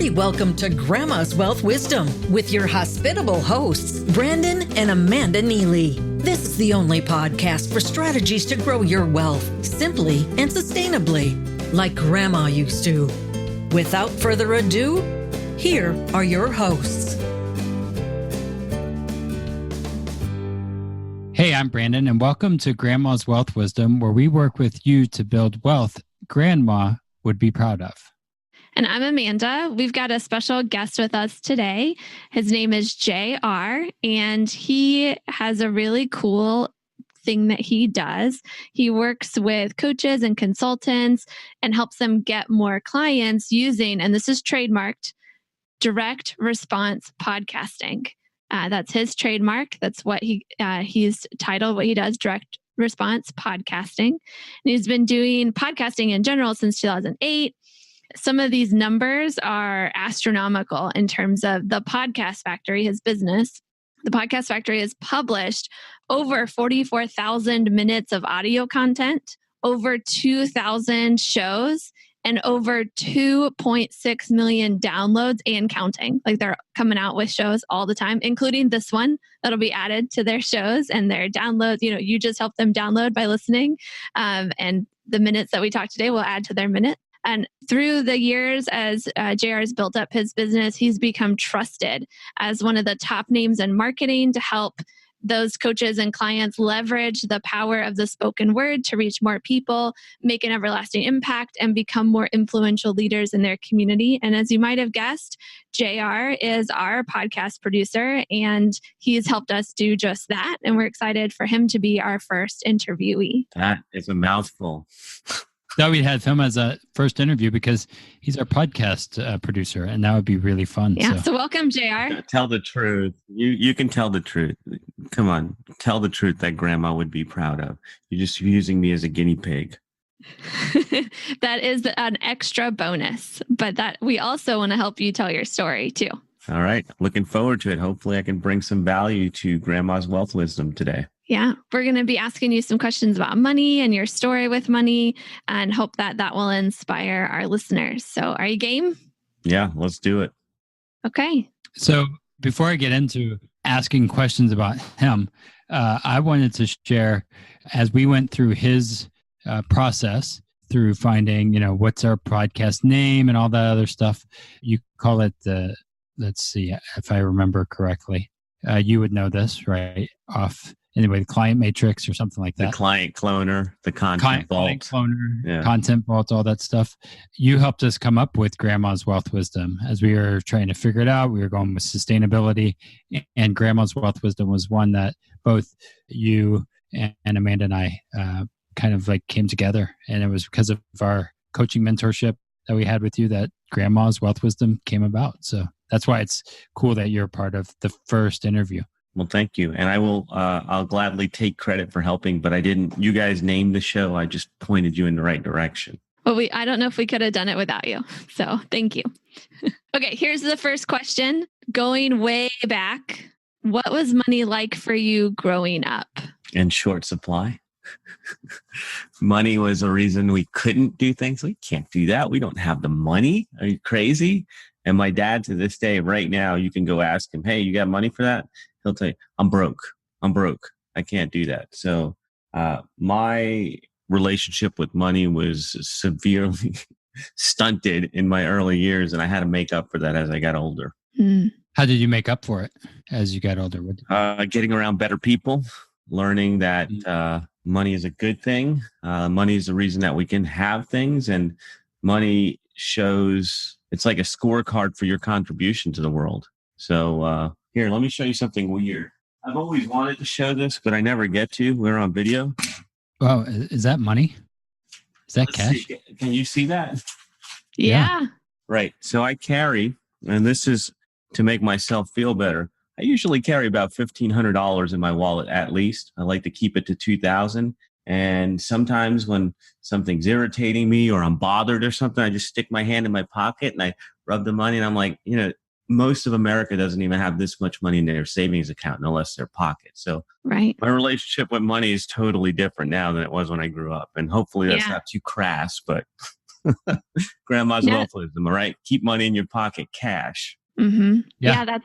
hearty welcome to Grandma's Wealth Wisdom with your hospitable hosts, Brandon and Amanda Neely. This is the only podcast for strategies to grow your wealth simply and sustainably, like Grandma used to. Without further ado, here are your hosts. Hey, I'm Brandon, and welcome to Grandma's Wealth Wisdom, where we work with you to build wealth Grandma would be proud of. And I'm Amanda. We've got a special guest with us today. His name is JR, and he has a really cool thing that he does. He works with coaches and consultants and helps them get more clients using, and this is trademarked, direct response podcasting. That's his trademark. That's what he's titled, what he does, direct response podcasting. And he's been doing podcasting in general since 2008. Some of these numbers are astronomical in terms of the Podcast Factory, his business. The Podcast Factory has published over 44,000 minutes of audio content, over 2,000 shows, and over 2.6 million downloads and counting. Like, they're coming out with shows all the time, including this one that'll be added to their shows and their downloads. You know, you just help them download by listening. And the minutes that we talked today will add to their minute. And through the years, as JR has built up his business, he's become trusted as one of the top names in marketing to help those coaches and clients leverage the power of the spoken word to reach more people, make an everlasting impact, and become more influential leaders in their community. And as you might have guessed, JR is our podcast producer, and he's helped us do just that. And we're excited for him to be our first interviewee. That is a mouthful. Thought we'd have him as a first interview because he's our podcast producer, and that would be really fun. Yeah, so welcome, JR. Tell the truth. You can tell the truth. Come on, tell the truth that Grandma would be proud of. You're just using me as a guinea pig. That is an extra bonus, but that we also want to help you tell your story too. All right, looking forward to it. Hopefully I can bring some value to Grandma's Wealth Wisdom today. Yeah, we're going to be asking you some questions about money and your story with money, and hope that that will inspire our listeners. So are you game? Yeah, let's do it. Okay. So before I get into asking questions about him, I wanted to share, as we went through his process, through finding, what's our podcast name and all that other stuff. You call it let's see if I remember correctly. You would know this, right? Anyway, the client matrix or something like that. The client cloner, the content vault. Client cloner, content vault, all that stuff. You helped us come up with Grandma's Wealth Wisdom. As we were trying to figure it out, we were going with sustainability, and Grandma's Wealth Wisdom was one that both you and Amanda and I kind of like came together. And it was because of our coaching mentorship that we had with you that Grandma's Wealth Wisdom came about. So that's why it's cool that you're part of the first interview. Well, thank you. And I'll gladly take credit for helping, but you guys named the show. I just pointed you in the right direction. Well, I don't know if we could have done it without you. So thank you. Okay, here's the first question. Going way back, what was money like for you growing up? In short supply. Money was a reason we couldn't do things. We can't do that. We don't have the money. Are you crazy? And my dad, to this day, right now, you can go ask him, hey, you got money for that? He'll tell you, I'm broke. I can't do that. So my relationship with money was severely stunted in my early years, and I had to make up for that as I got older. How did you make up for it as you got older? Getting around better people, learning that money is a good thing. Money is the reason that we can have things, and money shows, it's like a scorecard for your contribution to the world. So here, let me show you something weird. I've always wanted to show this, but I never get to. We're on video. Oh, is that money? Is that cash? Can you see that? Yeah. Right. So I carry, and this is to make myself feel better. I usually carry about $1,500 in my wallet at least. I like to keep it to $2,000. And sometimes when something's irritating me or I'm bothered or something, I just stick my hand in my pocket and I rub the money, and I'm like, most of America doesn't even have this much money in their savings account, no less their pocket. So right. My relationship with money is totally different now than it was when I grew up. And hopefully that's not too crass, but Grandma's Yeah. wealth wisdom, all right? Keep money in your pocket, cash. Mm-hmm. Yeah. Yeah,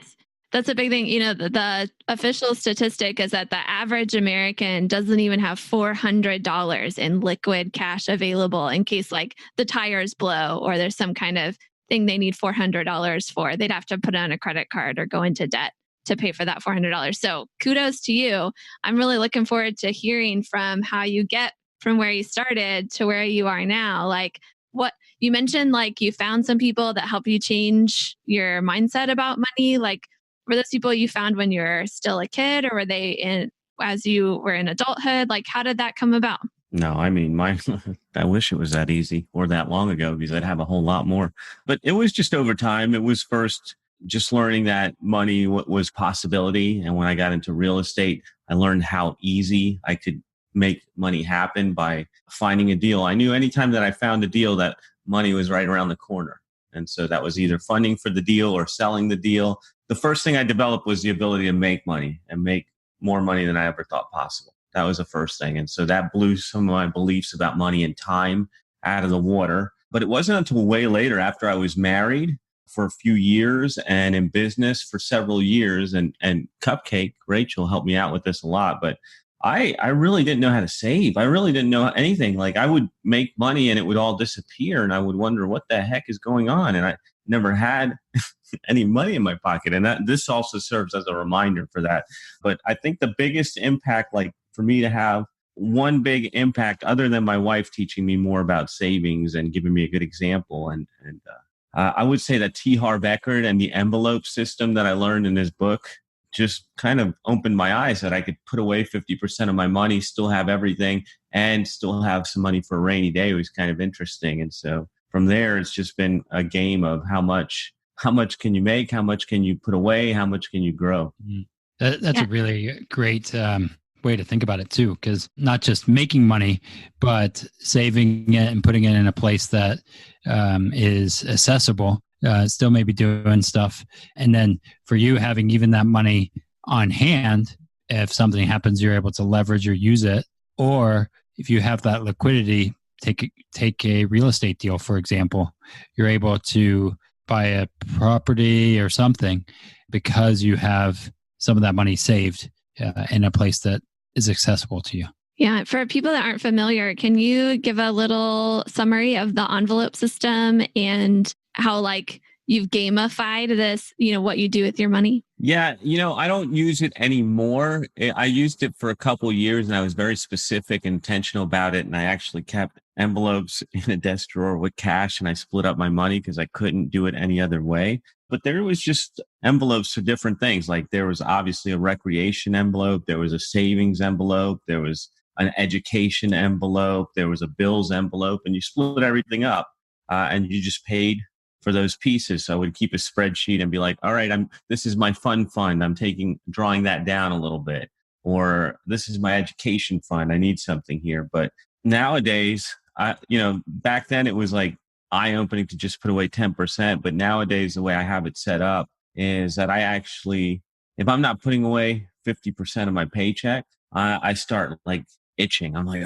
that's a big thing. The official statistic is that the average American doesn't even have $400 in liquid cash available in case like the tires blow or there's some kind of thing they need $400 for. They'd have to put on a credit card or go into debt to pay for that $400. So kudos to you. I'm really looking forward to hearing from how you get from where you started to where you are now. Like what you mentioned, like you found some people that help you change your mindset about money. Like were those people you found when you were still a kid, or were they in as you were in adulthood? Like how did that come about? No, I mean, I wish it was that easy or that long ago because I'd have a whole lot more. But it was just over time. It was first just learning that money was possibility. And when I got into real estate, I learned how easy I could make money happen by finding a deal. I knew anytime that I found a deal that money was right around the corner. And so that was either funding for the deal or selling the deal. The first thing I developed was the ability to make money and make more money than I ever thought possible. That was the first thing. And so that blew some of my beliefs about money and time out of the water. But it wasn't until way later, after I was married for a few years and in business for several years, and Cupcake, Rachel helped me out with this a lot. But I really didn't know how to save. I really didn't know anything. Like I would make money and it would all disappear. And I would wonder what the heck is going on. And I never had any money in my pocket. And this also serves as a reminder for that. But I think the biggest impact, like for me to have one big impact other than my wife teaching me more about savings and giving me a good example. And I would say that T. Harv Eckert and the envelope system that I learned in his book just kind of opened my eyes that I could put away 50% of my money, still have everything, and still have some money for a rainy day. It was kind of interesting. And so from there, it's just been a game of how much can you make? How much can you put away? How much can you grow? That's a really great way to think about it too, because not just making money, but saving it and putting it in a place that is accessible, still maybe doing stuff. And then for you having even that money on hand, if something happens, you're able to leverage or use it. Or if you have that liquidity, take a real estate deal, for example, you're able to buy a property or something because you have some of that money saved in a place that is accessible to you. Yeah. For people that aren't familiar, can you give a little summary of the envelope system and how like you've gamified this, what you do with your money? Yeah. I don't use it anymore. I used it for a couple of years and I was very specific and intentional about it. And I actually kept envelopes in a desk drawer with cash and I split up my money because I couldn't do it any other way. But there was just envelopes for different things. Like there was obviously a recreation envelope. There was a savings envelope. There was an education envelope. There was a bills envelope, and you split everything up and you just paid for those pieces. So I would keep a spreadsheet and be like, all right, this is my fund. I'm drawing that down a little bit, or this is my education fund. I need something here. But nowadays, back then it was like eye-opening to just put away 10%. But nowadays, the way I have it set up is that I actually, if I'm not putting away 50% of my paycheck, I start like itching. I'm like,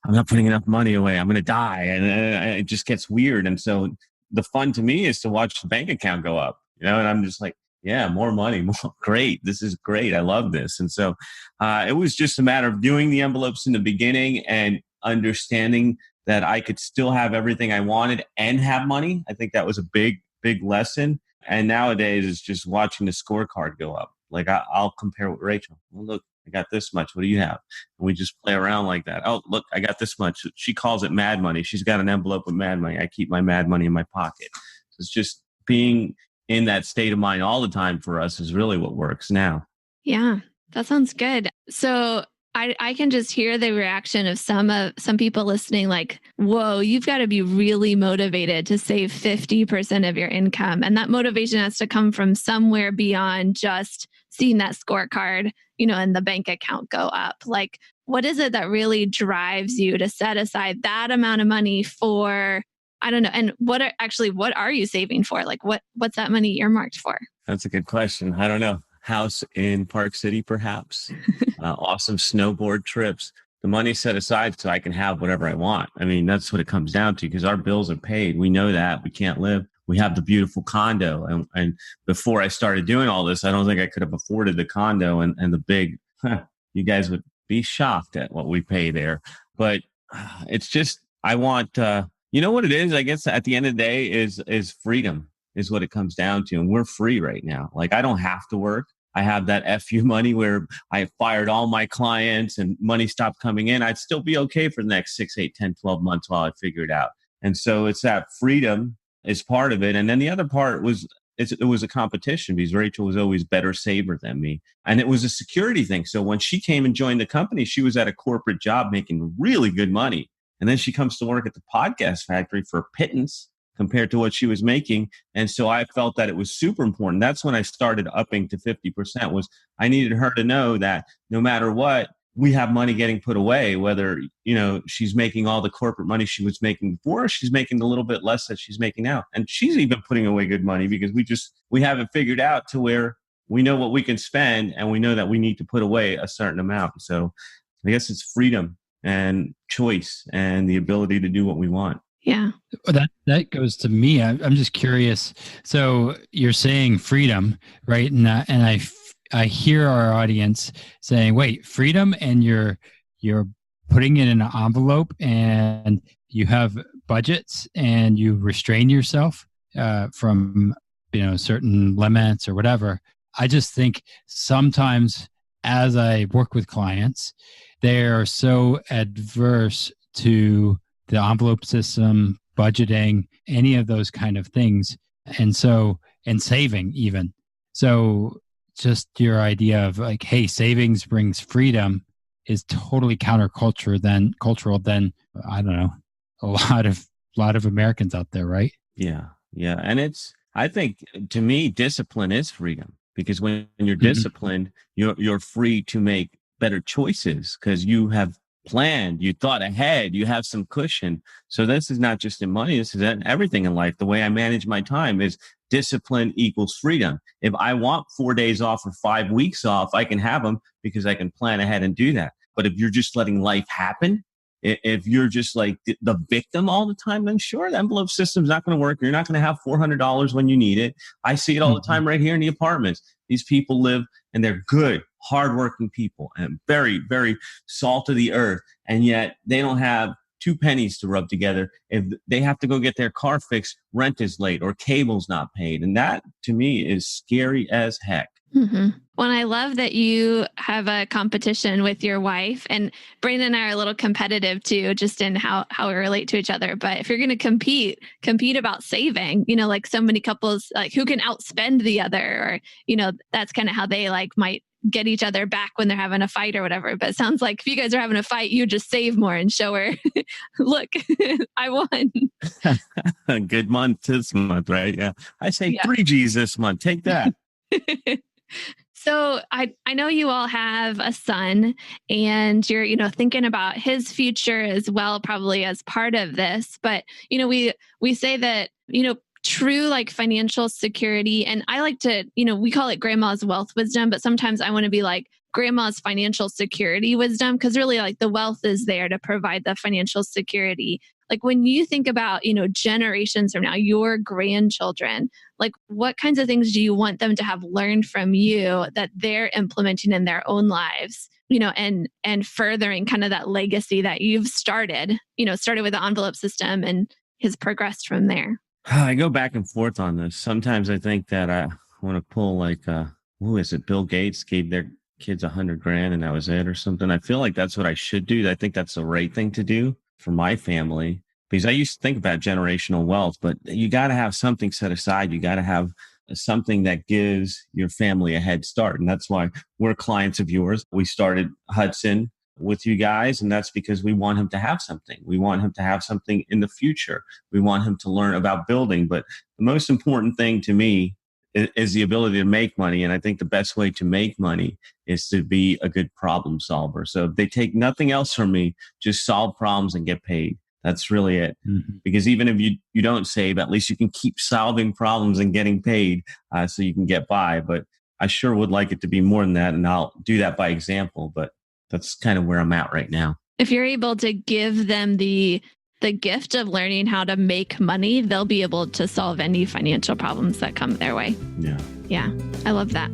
I'm not putting enough money away. I'm going to die. And it just gets weird. And so the fun to me is to watch the bank account go up, and I'm just like, yeah, more money, more great. This is great. I love this. And so it was just a matter of doing the envelopes in the beginning and understanding that I could still have everything I wanted and have money. I think that was a big, big lesson. And nowadays it's just watching the scorecard go up. Like I'll compare with Rachel. Well, look, I got this much. What do you have? And we just play around like that. Oh, look, I got this much. She calls it mad money. She's got an envelope with mad money. I keep my mad money in my pocket. So it's just being in that state of mind all the time for us is really what works now. Yeah, that sounds good. So I can just hear the reaction of some people listening like, whoa, you've got to be really motivated to save 50% of your income. And that motivation has to come from somewhere beyond just seeing that scorecard, and the bank account go up. Like, what is it that really drives you to set aside that amount of money for, I don't know. And what are you saving for? Like what's that money earmarked for? That's a good question. I don't know. House in Park City, perhaps. Awesome snowboard trips. the money's set aside so I can have whatever I want. I mean, that's what it comes down to, because our bills are paid. We know that we can't live. We have the beautiful condo. And before I started doing all this, I don't think I could have afforded the condo and the big, you guys would be shocked at what we pay there. But it's just, I want, you know what it is? I guess at the end of the day is freedom is what it comes down to. And we're free right now. Like, I don't have to work. I have that FU money where I fired all my clients and money stopped coming in. I'd still be okay for the next 6, 8, 10, 12 months while I figure it out. And so it's that freedom is part of it. And then the other part was, it was a competition, because Rachel was always better saver than me. And it was a security thing. So when she came and joined the company, she was at a corporate job making really good money. And then she comes to work at the podcast factory for a pittance compared to what she was making. And so I felt that it was super important. That's when I started upping to 50%, was I needed her to know that no matter what, we have money getting put away, whether, you know, she's making all the corporate money she was making before, or she's making a little bit less that she's making now. And she's even putting away good money, because we haven't figured out to where we know what we can spend and we know that we need to put away a certain amount. So I guess it's freedom and choice and the ability to do what we want. Yeah. That goes to me. I'm just curious. So you're saying freedom, right? And I hear our audience saying, "Wait, freedom," and you're putting it in an envelope, and you have budgets, and you restrain yourself from certain limits or whatever. I just think sometimes, as I work with clients, they are so adverse to the envelope system, budgeting, any of those kind of things. And saving even. So just your idea of like, hey, savings brings freedom is totally cultural than, I don't know, a lot of Americans out there, right? Yeah. Yeah. And I think to me, discipline is freedom, because when you're disciplined, you're free to make better choices, because you have planned, you thought ahead, you have some cushion. So this is not just in money, this is in everything in life. The way I manage my time is discipline equals freedom. If I want 4 days off or 5 weeks off, I can have them, because I can plan ahead and do that. But if you're just letting life happen, if you're just like the victim all the time, then sure, the envelope system's not going to work. You're not going to have $400 when you need it. I see it all the time right here in the apartments. These people live, and they're good, hardworking people, and very, very salt of the earth. And yet they don't have 2 pennies to rub together. If they have to go get their car fixed, rent is late or cable's not paid. And that to me is scary as heck. Mm-hmm. Well, I love that you have a competition with your wife, and Brandon and I are a little competitive too, just in how we relate to each other. But if you're going to compete about saving, like so many couples, like who can outspend the other, or, that's kind of how they might get each other back when they're having a fight or whatever. But it sounds like if you guys are having a fight, you just save more and show her, look, I won. Good month this month, right? Yeah. I say 3 G's this month. Take that. So I know you all have a son, and you're, thinking about his future as well, probably as part of this. But, we say that, true financial security, and I like to, we call it grandma's wealth wisdom, but sometimes I want to be like grandma's financial security wisdom, because really the wealth is there to provide the financial security. Like when you think about, generations from now, your grandchildren, what kinds of things do you want them to have learned from you that they're implementing in their own lives, and furthering kind of that legacy that you've started with the envelope system and has progressed from there? I go back and forth on this. Sometimes I think that I want to pull who is it? Bill Gates gave their kids $100,000 and that was it or something. I feel like that's what I should do. I think that's the right thing to do for my family, because I used to think about generational wealth, but you got to have something set aside. You got to have something that gives your family a head start. And that's why we're clients of yours. We started Hudson with you guys, and that's because we want him to have something. We want him to have something in the future. We want him to learn about building. But the most important thing to me is the ability to make money. And I think the best way to make money is to be a good problem solver. So if they take nothing else from me, just solve problems and get paid. That's really it. Mm-hmm. Because even if you don't save, at least you can keep solving problems and getting paid so you can get by. But I sure would like it to be more than that. And I'll do that by example. But that's kind of where I'm at right now. If you're able to give them the gift of learning how to make money, they'll be able to solve any financial problems that come their way. Yeah. Yeah. I love that.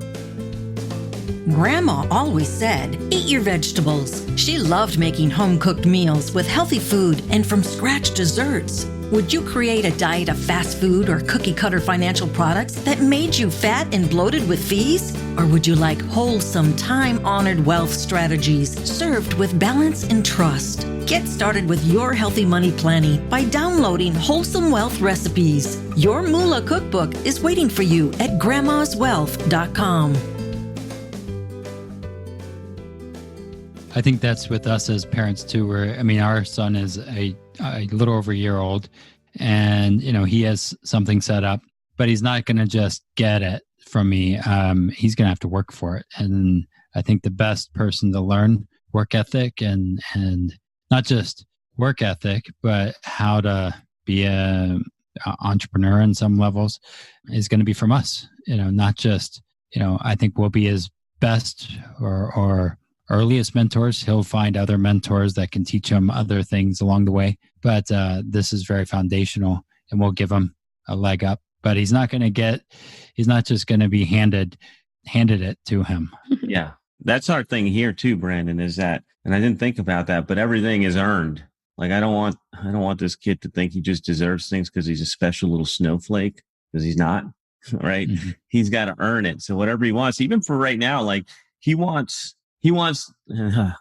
Grandma always said, eat your vegetables. She loved making home-cooked meals with healthy food and from-scratch desserts. Would you create a diet of fast food or cookie-cutter financial products that made you fat and bloated with fees? Or would you like wholesome, time-honored wealth strategies served with balance and trust? Get started with your healthy money planning by downloading Wholesome Wealth Recipes. Your Moolah Cookbook is waiting for you at grandmaswealth.com. I think that's with us as parents too, our son is a little over a year old, and, he has something set up, but he's not going to just get it from me. He's going to have to work for it. And I think the best person to learn work ethic and not just work ethic, but how to be a entrepreneur in some levels is going to be from us, not just, I think we'll be his best or earliest mentors. He'll find other mentors that can teach him other things along the way. But this is very foundational, and we'll give him a leg up. But he's not just going to be handed it to him. Yeah. That's our thing here too, Brandon, is that, and I didn't think about that, but everything is earned. Like, I don't want this kid to think he just deserves things because he's a special little snowflake, because he's not, right? Mm-hmm. He's got to earn it. So whatever he wants, even for right now, like he wants,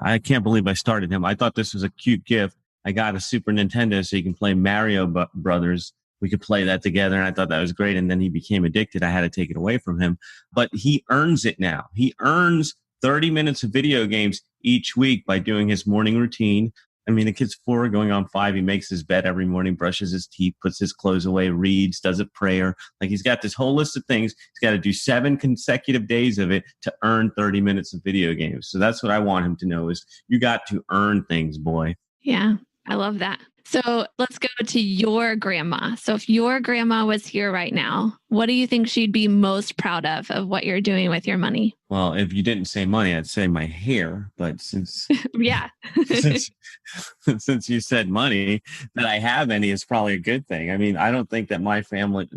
I can't believe I started him. I thought this was a cute gift. I got a Super Nintendo so he can play Mario Brothers. We could play that together, and I thought that was great. And then he became addicted. I had to take it away from him. But he earns it now. He earns 30 minutes of video games each week by doing his morning routine. I mean, the kid's 4 going on 5. He makes his bed every morning, brushes his teeth, puts his clothes away, reads, does a prayer. Like, he's got this whole list of things. He's got to do 7 consecutive days of it to earn 30 minutes of video games. So that's what I want him to know, is you got to earn things, boy. Yeah, I love that. So let's go to your grandma. So if your grandma was here right now, what do you think she'd be most proud of what you're doing with your money? Well, if you didn't say money, I'd say my hair. But since yeah, since you said money, that I have any is probably a good thing. I mean, I don't think that my family,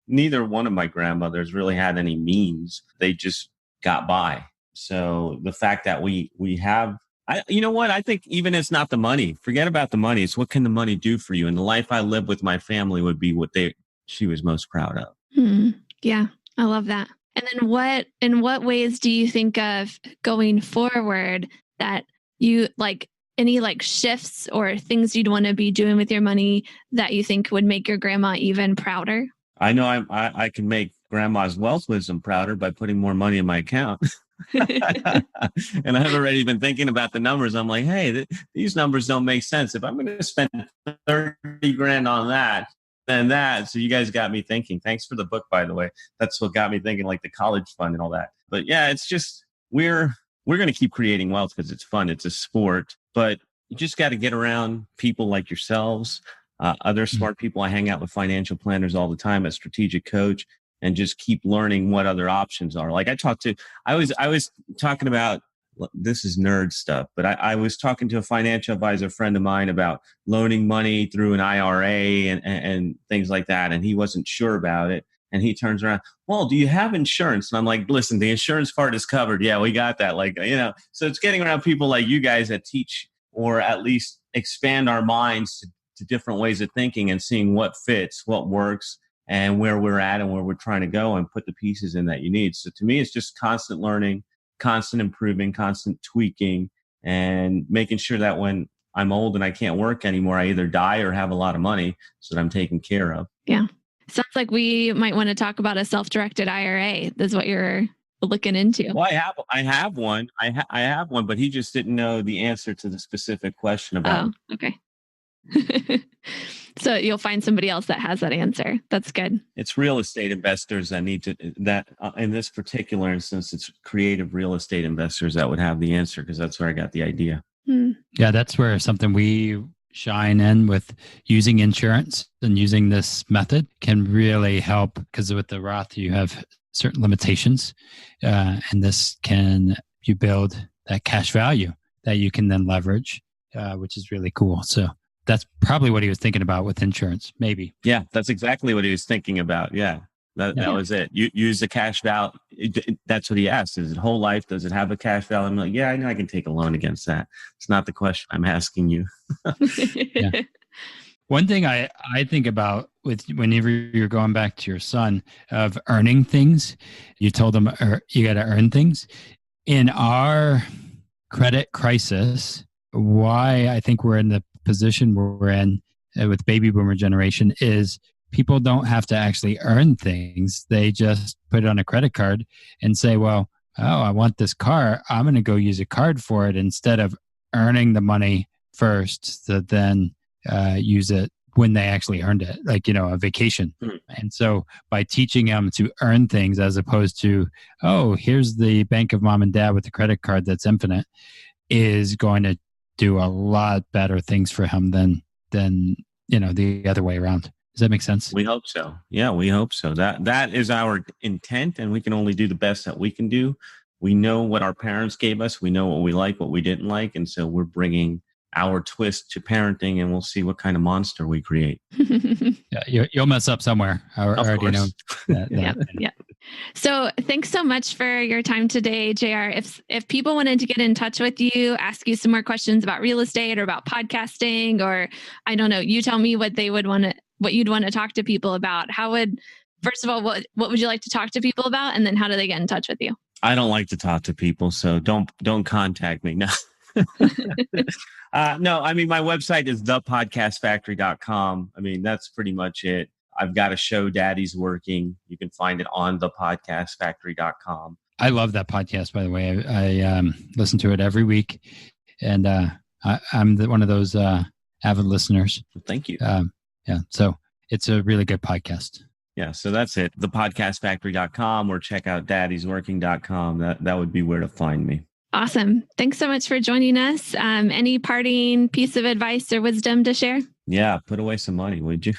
neither one of my grandmothers really had any means. They just got by. So the fact that we have, you know what? I think even it's not the money. Forget about the money. It's what can the money do for you? And the life I live with my family would be what she was most proud of. Yeah, I love that. And then in what ways do you think of going forward that you like any like shifts or things you'd want to be doing with your money that you think would make your grandma even prouder? I know I can make grandma's wealth wisdom prouder by putting more money in my account. And I've already been thinking about the numbers. I'm like, hey, these numbers don't make sense. If I'm going to spend 30 grand on that, then that. So you guys got me thinking. Thanks for the book, by the way. That's what got me thinking, like the college fund and all that. But yeah, it's just, we're going to keep creating wealth because it's fun. It's a sport, but you just got to get around people like yourselves, other smart people. I hang out with financial planners all the time, a strategic coach, and just keep learning what other options are. Like I was talking about, this is nerd stuff, but I was talking to a financial advisor friend of mine about loaning money through an IRA and things like that. And he wasn't sure about it. And he turns around, well, do you have insurance? And I'm like, listen, the insurance part is covered. Yeah, we got that. Like, so it's getting around people like you guys that teach, or at least expand our minds to different ways of thinking and seeing what fits, what works, and where we're at and where we're trying to go, and put the pieces in that you need. So to me, it's just constant learning, constant improving, constant tweaking, and making sure that when I'm old and I can't work anymore, I either die or have a lot of money so that I'm taken care of. Yeah. Sounds like we might want to talk about a self-directed IRA. That's what you're looking into. Well, I have one. I have one, but he just didn't know the answer to the specific question about. Oh, okay. So you'll find somebody else that has that answer. That's good. It's real estate investors that need to, in this particular instance, it's creative real estate investors that would have the answer, because that's where I got the idea. Yeah, that's where something we shine in with using insurance and using this method can really help, because with the Roth, you have certain limitations, and this can, you build that cash value that you can then leverage which is really cool. So that's probably what he was thinking about with insurance, maybe. Yeah, that's exactly what he was thinking about. Yeah. That was it. You use the cash value. That's what he asked. Is it whole life? Does it have a cash value? I'm like, yeah, I know I can take a loan against that. It's not the question I'm asking you. Yeah. One thing I think about with whenever you're going back to your son of earning things, you told him you got to earn things. In our credit crisis, why I think we're in the position we're in with baby boomer generation is people don't have to actually earn things. They just put it on a credit card and say, well, I want this car. I'm going to go use a card for it instead of earning the money first to then use it when they actually earned it, like, a vacation. And so by teaching them to earn things as opposed to, here's the bank of mom and dad with the credit card that's infinite, is going to do a lot better things for him than the other way around. Does that make sense? We hope so. Yeah, we hope so. That is our intent, and we can only do the best that we can do. We know what our parents gave us. We know what we like, what we didn't like. And so we're bringing our twist to parenting, and we'll see what kind of monster we create. Yeah, you'll mess up somewhere. I already know. Yeah. So thanks so much for your time today, JR. If people wanted to get in touch with you, ask you some more questions about real estate or about podcasting, or I don't know, you tell me what you'd want to talk to people about. First of all, what would you like to talk to people about? And then how do they get in touch with you? I don't like to talk to people, so don't contact me. No. No, I mean, my website is thepodcastfactory.com. I mean, that's pretty much it. I've got a show, Daddy's Working. You can find it on thepodcastfactory.com. I love that podcast, by the way. I listen to it every week, and I'm one of those avid listeners. Thank you. So it's a really good podcast. Yeah, so that's it. Thepodcastfactory.com, or check out daddysworking.com. That would be where to find me. Awesome. Thanks so much for joining us. Any parting piece of advice or wisdom to share? Yeah, put away some money, would you?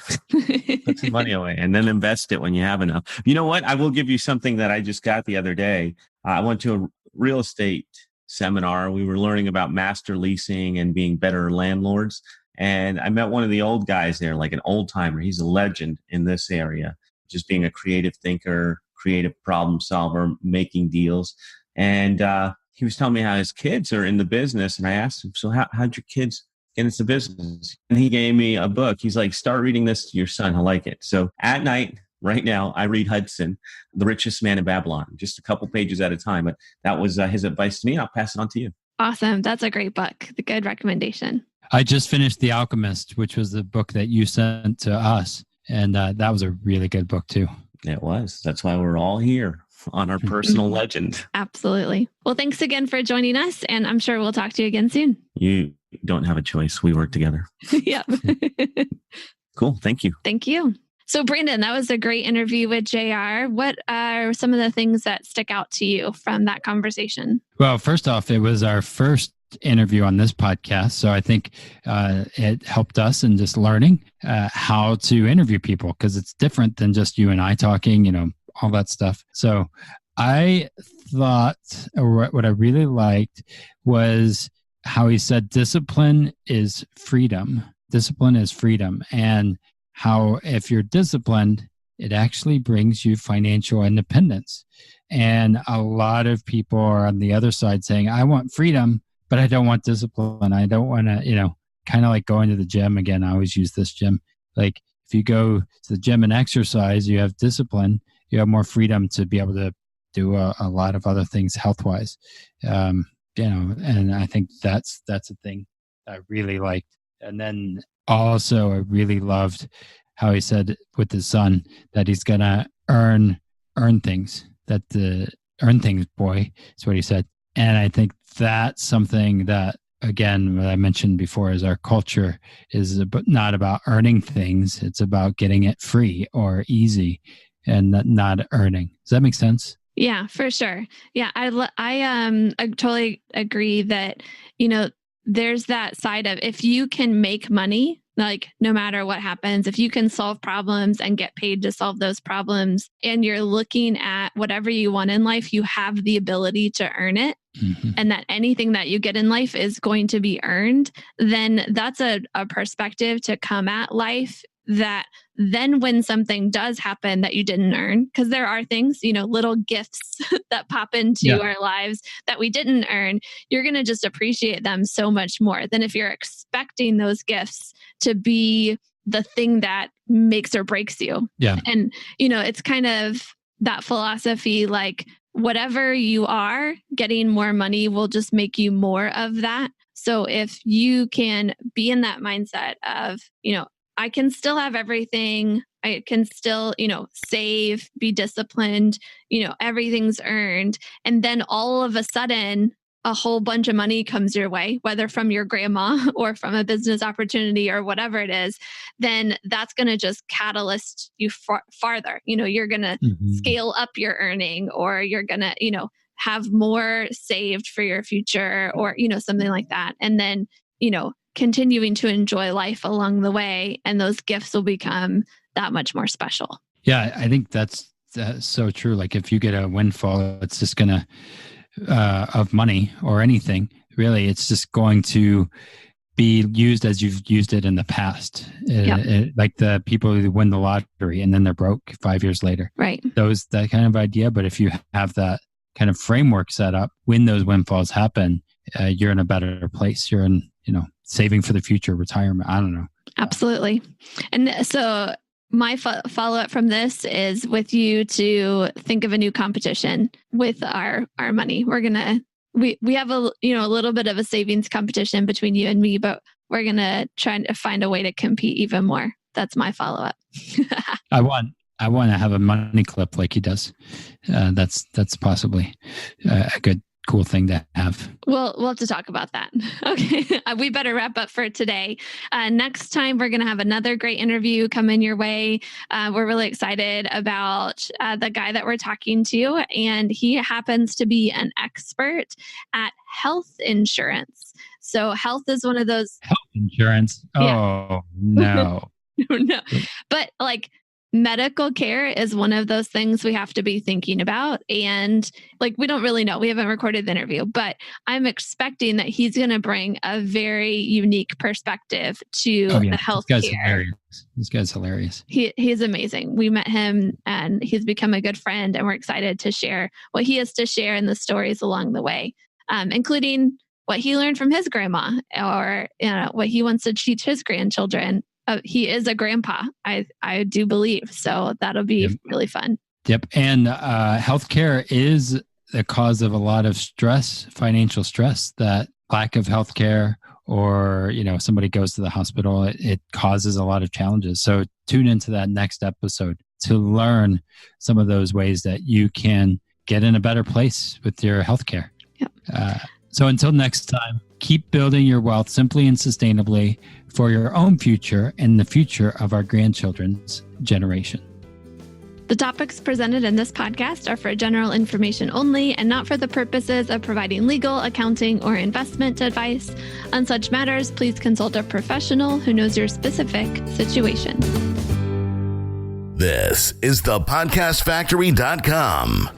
Put some money away and then invest it when you have enough. You know what? I will give you something that I just got the other day. I went to a real estate seminar. We were learning about master leasing and being better landlords. And I met one of the old guys there, like an old timer. He's a legend in this area, just being a creative thinker, creative problem solver, making deals. And he was telling me how his kids are in the business. And I asked him, so how'd your kids get into business? And he gave me a book. He's like, start reading this to your son. He'll like it. So at night, right now, I read Hudson, The Richest Man in Babylon, just a couple pages at a time. But that was his advice to me. I'll pass it on to you. Awesome. That's a great book. The good recommendation. I just finished The Alchemist, which was the book that you sent to us. And that was a really good book too. It was. That's why we're all here on our personal legend. Absolutely. Well, thanks again for joining us. And I'm sure we'll talk to you again soon. You don't have a choice. We work together. Yeah. Cool. Thank you. Thank you. So Brandon, that was a great interview with JR. What are some of the things that stick out to you from that conversation? Well, first off, it was our first interview on this podcast. So I think it helped us in just learning how to interview people, because it's different than just you and I talking, all that stuff. So I thought what I really liked was how he said discipline is freedom. Discipline is freedom. And how if you're disciplined, it actually brings you financial independence. And a lot of people are on the other side saying, I want freedom, but I don't want discipline. I don't want to, kind of like going to the gym. Again, I always use this gym. Like if you go to the gym and exercise, you have discipline, you have more freedom to be able to do a lot of other things health-wise. And I think that's a thing I really liked. And then also I really loved how he said with his son that he's going to earn things, that the earn things boy is what he said. And I think that's something that, again, what I mentioned before is our culture is not about earning things. It's about getting it free or easy and not earning. Does that make sense? Yeah, for sure. Yeah, I totally agree that, there's that side of if you can make money, Like no matter what happens, if you can solve problems and get paid to solve those problems, and you're looking at whatever you want in life, you have the ability to earn it. Mm-hmm. And that anything that you get in life is going to be earned, then that's a perspective to come at life that then when something does happen that you didn't earn, because there are things, little gifts that pop into our lives that we didn't earn, you're going to just appreciate them so much more than if you're expecting those gifts to be the thing that makes or breaks you. Yeah. And, it's kind of that philosophy, like whatever you are, getting more money will just make you more of that. So if you can be in that mindset of, I can still have everything. I can still, save, be disciplined, everything's earned. And then all of a sudden, a whole bunch of money comes your way, whether from your grandma or from a business opportunity or whatever it is, then that's going to just catalyst you farther. You're going to scale up your earning, or you're going to, have more saved for your future, or, something like that. And then, continuing to enjoy life along the way, and those gifts will become that much more special. Yeah, I think that's so true. Like if you get a windfall, it's just going to, of money or anything, really, it's just going to be used as you've used it in the past. Like the people who win the lottery and then they're broke 5 years later. Right. That kind of idea. But if you have that kind of framework set up, when those windfalls happen, you're in a better place. You're in, saving for the future, retirement. I don't know. Absolutely. And so my follow-up from this is with you to think of a new competition with our money. We're going to, we have a little bit of a savings competition between you and me, but we're going to try to find a way to compete even more. That's my follow-up. I want to have a money clip like he does. That's possibly a good, cool thing to have. We'll have to talk about that. Okay. We better wrap up for today. Next time, we're going to have another great interview coming your way. We're really excited about the guy that we're talking to, and he happens to be an expert at health insurance. So health is one of those... Health insurance? Oh, no. No. But like... medical care is one of those things we have to be thinking about. And like, we don't really know. We haven't recorded the interview, but I'm expecting that he's going to bring a very unique perspective to the healthcare. This guy's hilarious. He's amazing. We met him and he's become a good friend, and we're excited to share what he has to share and the stories along the way, including what he learned from his grandma, or what he wants to teach his grandchildren. He is a grandpa, I do believe. So that'll be really fun. Yep. And healthcare is the cause of a lot of stress, financial stress. That lack of healthcare, or somebody goes to the hospital, it causes a lot of challenges. So tune into that next episode to learn some of those ways that you can get in a better place with your healthcare. Yep. So until next time, keep building your wealth simply and sustainably for your own future and the future of our grandchildren's generation. The topics presented in this podcast are for general information only and not for the purposes of providing legal, accounting, or investment advice. On such matters, please consult a professional who knows your specific situation. This is thepodcastfactory.com.